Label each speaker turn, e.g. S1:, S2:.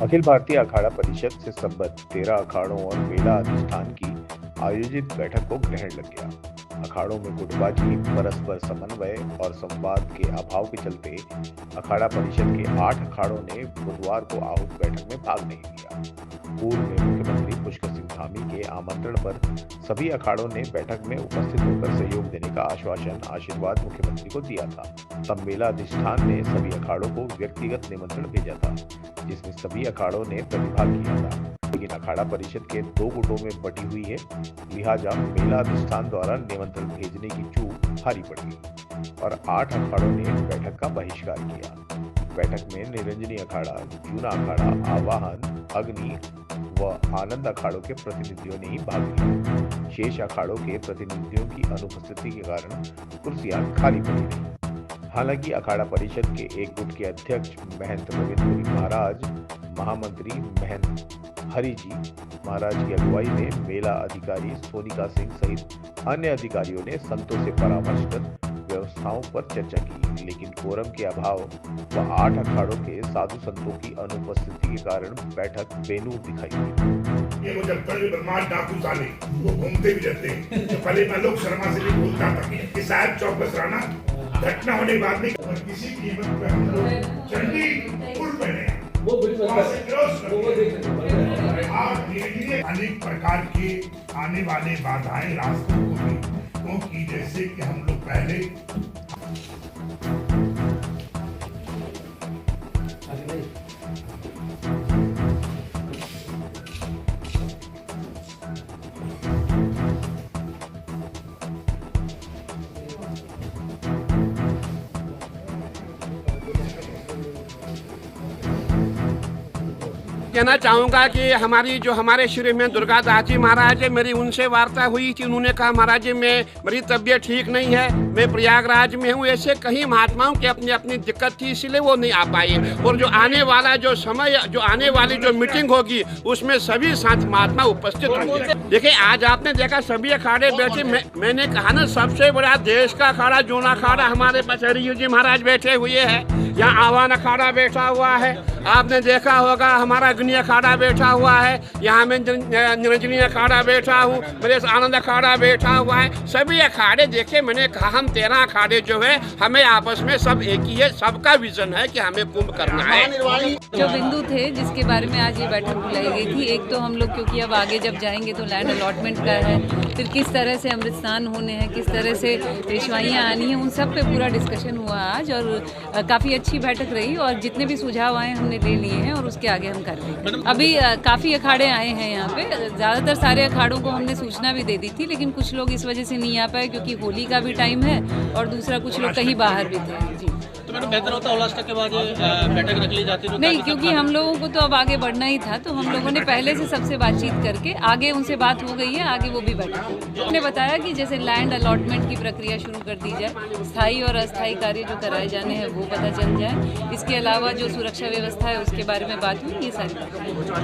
S1: अखिल भारतीय अखाड़ा परिषद से संबद्ध 13 अखाड़ों और मेला अधिष्ठान की आयोजित बैठक को ग्रहण लग गया। अखाड़ों में गुटबाजी, परस्पर समन्वय और संवाद के अभाव के चलते अखाड़ा परिषद के 8 अखाड़ों ने बुधवार को आहूत बैठक में भाग नहीं लिया। पूर्व में मुख्यमंत्री पुष्कर सिंह धामी के आमंत्रण पर सभी अखाड़ों ने बैठक में उपस्थित होकर सहयोग देने का आशीर्वाद मुख्यमंत्री को दिया था। तब मेला अधिष्ठान ने सभी अखाड़ों को व्यक्तिगत निमंत्रण भेजा था, जिसमें सभी अखाड़ों ने प्रतिभाग किया था। लेकिन अखाड़ा परिषद के 2 गुटों में बटी हुई है, लिहाजा मेला अधिष्ठान द्वारा निमंत्रण भेजने की चूक भारी पड़ गई और 8 अखाड़ों ने बैठक का बहिष्कार किया। बैठक में निरंजनी अखाड़ा, जूना अखाड़ा, आवाहन, अग्नि व आनंद अखाड़ों के प्रतिनिधियों ने ही भाग लिया। शेष अखाड़ों के प्रतिनिधियों की अनुपस्थिति के कारण कुर्सियां खाली पड़ी रही। हालांकि अखाड़ा परिषद के एक गुट के अध्यक्ष महंत रविंद्र महाराज, महामंत्री महंत हरि जी महाराज की अगुवाई में मेला अधिकारी सोनिका सिंह सहित अन्य अधिकारियों ने संतों से परामर्श कर व्यवस्थाओं पर चर्चा की, लेकिन कोरम के अभाव व 8 अखाड़ों के साधु संतों की अनुपस्थिति के कारण बैठक बेनूर दिखाई दी।
S2: ये जब बड़े बदमाश डाकू साले वो घूमते भी रहते हैं, तो पहले मैं लोग शर्मा से भी बोलता था कि साहब चौक बसराना घटना होने के बाद नहीं, और किसी कीमत पे हम लोग चंडी फुल पहने वो अनेक प्रकार के आने वाले बाधाएं रास्तों को भी, क्योंकि जैसे कि हम लोग पहले
S3: कहना चाहूँगा कि हमारे श्री में दुर्गा दास जी महाराज है, मेरी उनसे वार्ता हुई थी। उन्होंने कहा महाराज जी मेरी तबीयत ठीक नहीं है, मैं प्रयागराज में हूँ। ऐसे कई महात्माओं की अपनी अपनी दिक्कत थी, इसलिए वो नहीं आ पाए। और जो आने वाला जो समय, जो आने वाली जो मीटिंग होगी उसमें सभी संत महात्मा उपस्थित होंगे। देखिए आज आपने देखा सभी अखाड़े बैठे। मैंने कहा ना, सबसे बड़ा देश का अखाड़ा जूना अखाड़ा हमारे पास हरि जी महाराज बैठे हुए हैं। यहाँ आवाहन अखाड़ा बैठा हुआ है, आपने देखा होगा हमारा अग्नि अखाड़ा बैठा हुआ है, यहाँ में निरंजनी अखाड़ा बैठा हूँ, मेरे आनंद अखाड़ा बैठा हुआ है। सभी अखाड़े देखे, मैंने कहा हम 13 अखाड़े जो है हमें आपस में सब एक ही है, सबका विजन है कि हमें कुंभ करना है।
S4: जो बिंदु थे जिसके बारे में आज ये बैठक बुलाई गई थी, एक तो हम लोग क्योंकि अब आगे जब जाएंगे तो लैंड अलॉटमेंट का है, फिर किस तरह से अमृत स्नान होने हैं, किस तरह से पेशवाइयाँ आनी हैं, उन सब पे पूरा डिस्कशन हुआ आज और काफ़ी अच्छी बैठक रही। और जितने भी सुझाव आए हमने ले लिए हैं और उसके आगे हम कर रहे हैं। अभी काफ़ी अखाड़े आए हैं यहाँ पे, ज़्यादातर सारे अखाड़ों को हमने सूचना भी दे दी थी, लेकिन कुछ लोग इस वजह से नहीं आ पाए क्योंकि होली का भी टाइम है और दूसरा कुछ लोग कहीं बाहर भी थे। जी
S5: तो मैडम बेहतर होता उलास्टा के बाद बैठक रख ली जाती है?
S4: नहीं, क्योंकि हम लोगों को तो अब आगे बढ़ना ही था, तो हम लोगों ने पहले से सबसे बातचीत करके आगे उनसे बात हो गई है, आगे वो भी बैठे। उन्होंने बताया कि जैसे लैंड अलॉटमेंट की प्रक्रिया शुरू कर दी जाए, स्थायी और अस्थायी कार्य जो कराए जाने हैं वो पता चल जाए, इसके अलावा जो सुरक्षा व्यवस्था है उसके बारे में बात हुई, ये सारी बातें।